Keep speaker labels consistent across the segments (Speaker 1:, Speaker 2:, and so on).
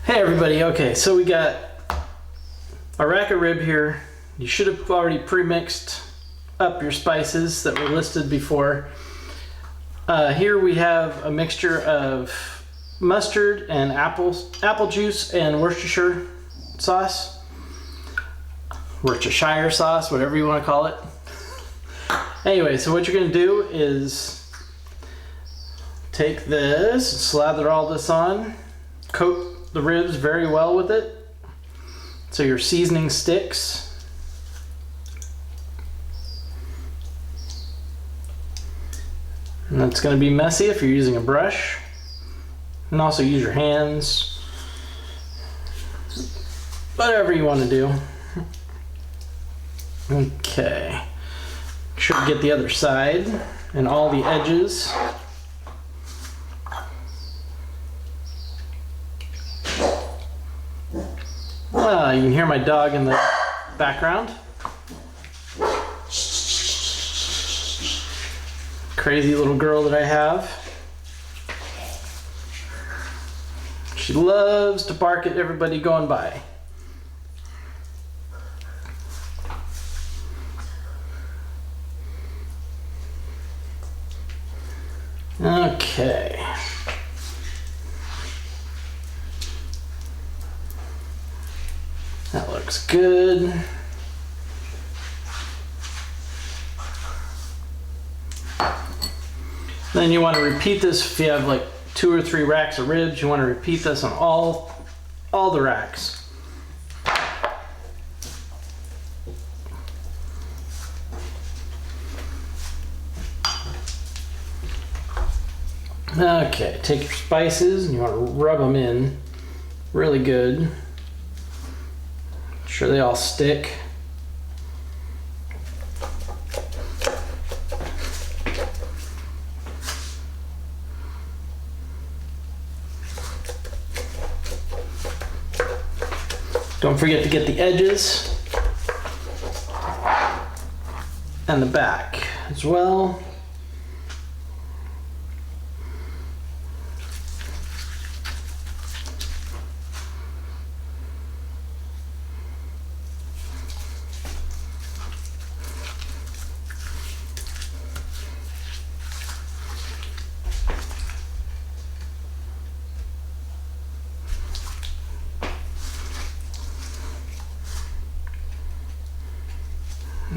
Speaker 1: Hey everybody, okay, so we got a rack of rib here. You should have already pre-mixed up your spices that were listed before. Here we have a mixture of mustard and apple juice and Worcestershire sauce. Worcestershire sauce, whatever you want to call it. Anyway, so what you're going to do is take this, slather all this on, coat the ribs very well with it so your seasoning sticks. And it's going to be messy if you're using a brush. And also use your hands. Whatever you want to do. Okay. Should get the other side and all the edges. You can hear my dog in the background. Crazy little girl that I have. She loves to bark at everybody going by. Okay. That looks good. Then you want to repeat this if you have like 2 or 3 racks of ribs. You want to repeat this on all the racks. Okay, take your spices and you want to rub them in really good. Make sure they all stick. Don't forget to get the edges and the back as well.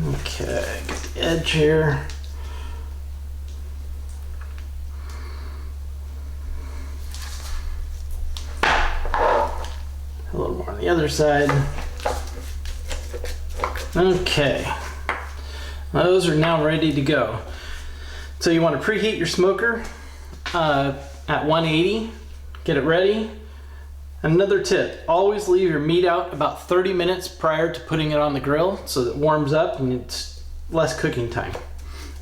Speaker 1: Okay, get the edge here. A little more on the other side. Okay, those are now ready to go. So you want to preheat your smoker at 180. Get it ready. Another tip, always leave your meat out about 30 minutes prior to putting it on the grill so that it warms up and it's less cooking time.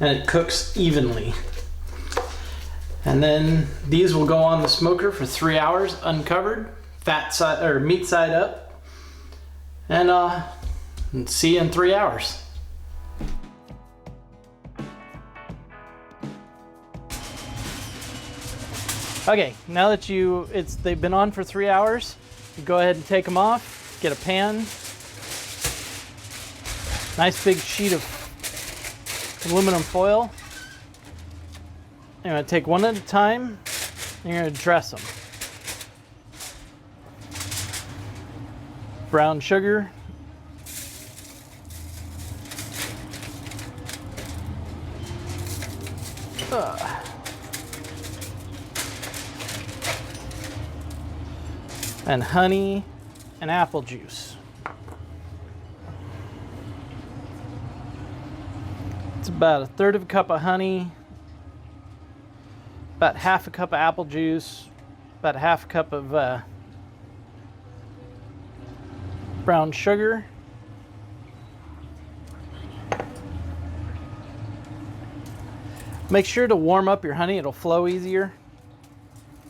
Speaker 1: And it cooks evenly. And then these will go on the smoker for 3 hours uncovered, fat side or meat side up. And see you in 3 hours. Okay, now that they've been on for 3 hours, you go ahead and take them off, get a pan, nice big sheet of aluminum foil. You're gonna take one at a time, and you're gonna dress them. Brown sugar. And honey and apple juice. It's about 1/3 of a cup of honey, about 1/2 cup of apple juice, about 1/2 cup of brown sugar. Make sure to warm up your honey, it'll flow easier.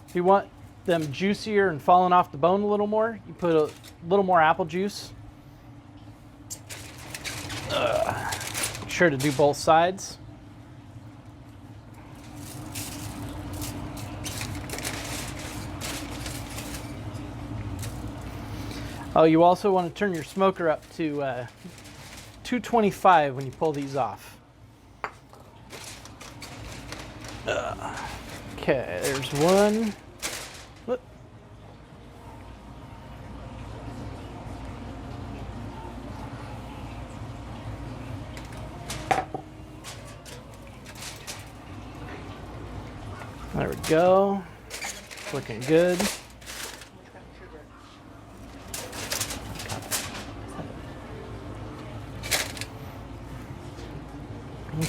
Speaker 1: If you want them juicier and falling off the bone a little more, you put a little more apple juice. Make sure to do both sides. Oh, you also want to turn your smoker up to 225 when you pull these off. Okay, there's one. Whoop. There we go. Looking good.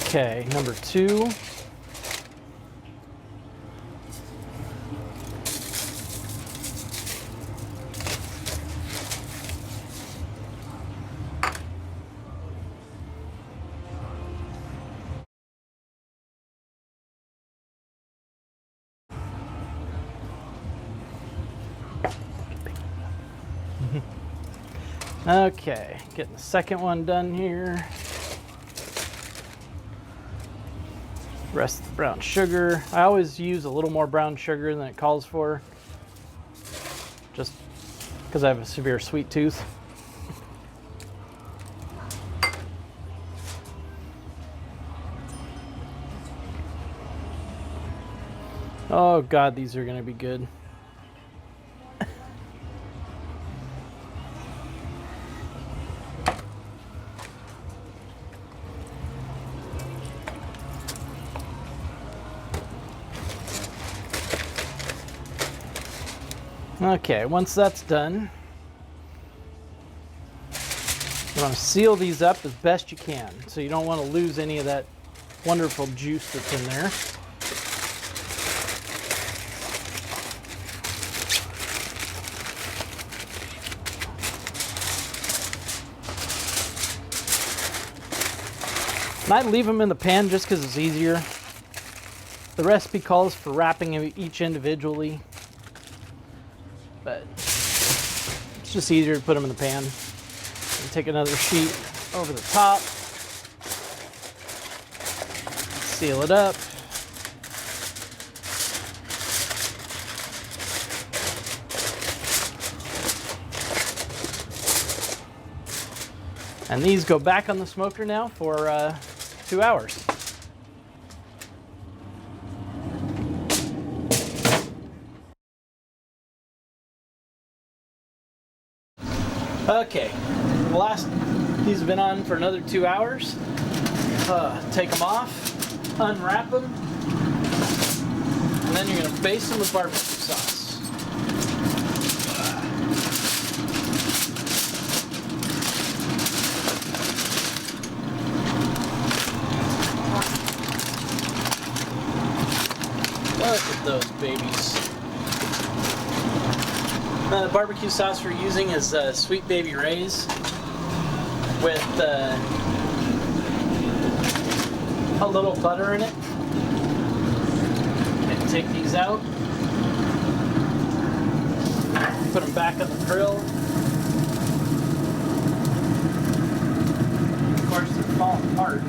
Speaker 1: Okay, number 2. Okay, getting the second one done here. Rest of the brown sugar. I always use a little more brown sugar than it calls for, just because I have a severe sweet tooth. Oh God, these are gonna be good. Okay, once that's done, you want to seal these up as best you can, so you don't want to lose any of that wonderful juice that's in there. And I leave them in the pan just because it's easier. The recipe calls for wrapping each individually, but it's just easier to put them in the pan. And take another sheet over the top, seal it up. And these go back on the smoker now for 2 hours. Okay, these have been on for another 2 hours. Take them off, unwrap them, and then you're gonna baste them with barbecue sauce. Look at those babies. The barbecue sauce we're using is Sweet Baby Ray's with a little butter in it. And take these out, put them back on the grill. Of course, they're falling apart.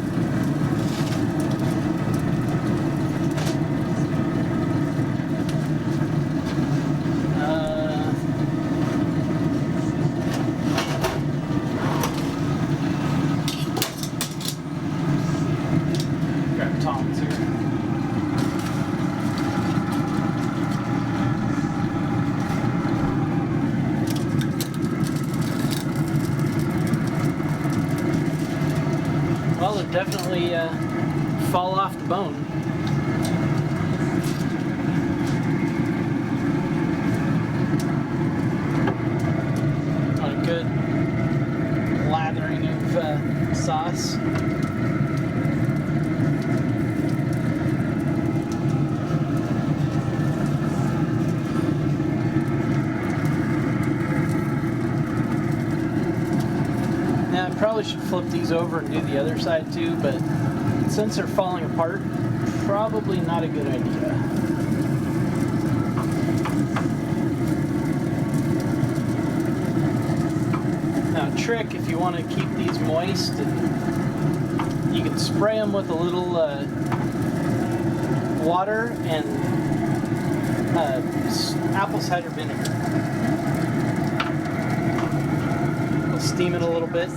Speaker 1: Well, they definitely fall off the bone. A good lathering of sauce. Probably should flip these over and do the other side too, but since they're falling apart, probably not a good idea. Now, trick if you want to keep these moist, and you can spray them with a little water and apple cider vinegar. We'll steam it a little bit.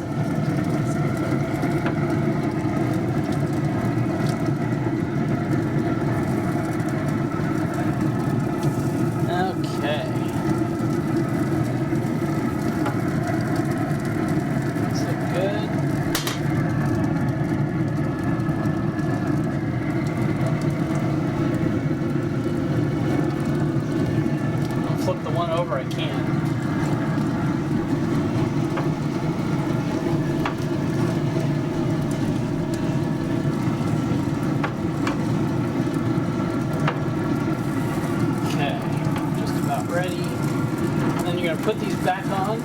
Speaker 1: Okay. Is it good? I'll flip the one over I can. Ready. And then you're going to put these back on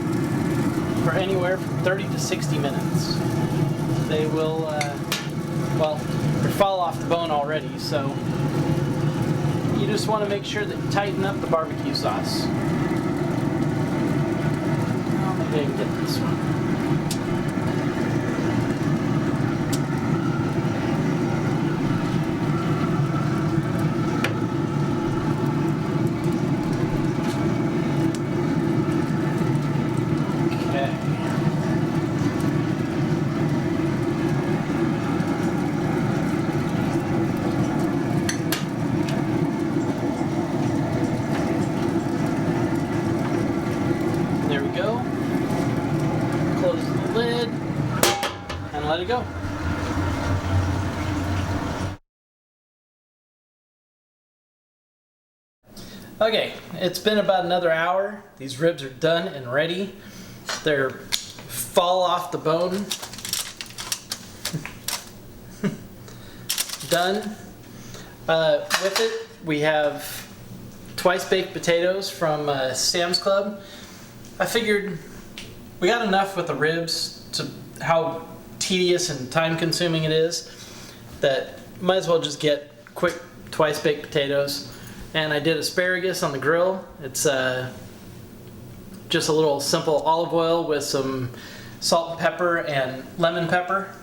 Speaker 1: for anywhere from 30 to 60 minutes. They will, well, they fall off the bone already, so you just want to make sure that you tighten up the barbecue sauce. Oh, maybe I can get this one. There we go. Close the lid and let it go. Okay, it's been about another hour. These ribs are done and ready. They're fall off the bone. Done. With it, we have twice baked potatoes from Sam's Club. I figured we got enough with the ribs to how tedious and time consuming it is that might as well just get quick twice baked potatoes. And I did asparagus on the grill. It's just a little simple olive oil with some salt and pepper and lemon pepper.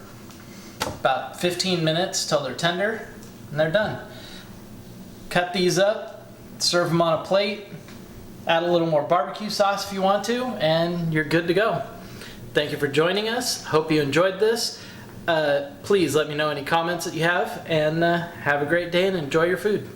Speaker 1: About 15 minutes till they're tender and they're done. Cut these up, serve them on a plate, add a little more barbecue sauce if you want to, and you're good to go. Thank you for joining us. Hope you enjoyed this. Please let me know any comments that you have, and have a great day and enjoy your food.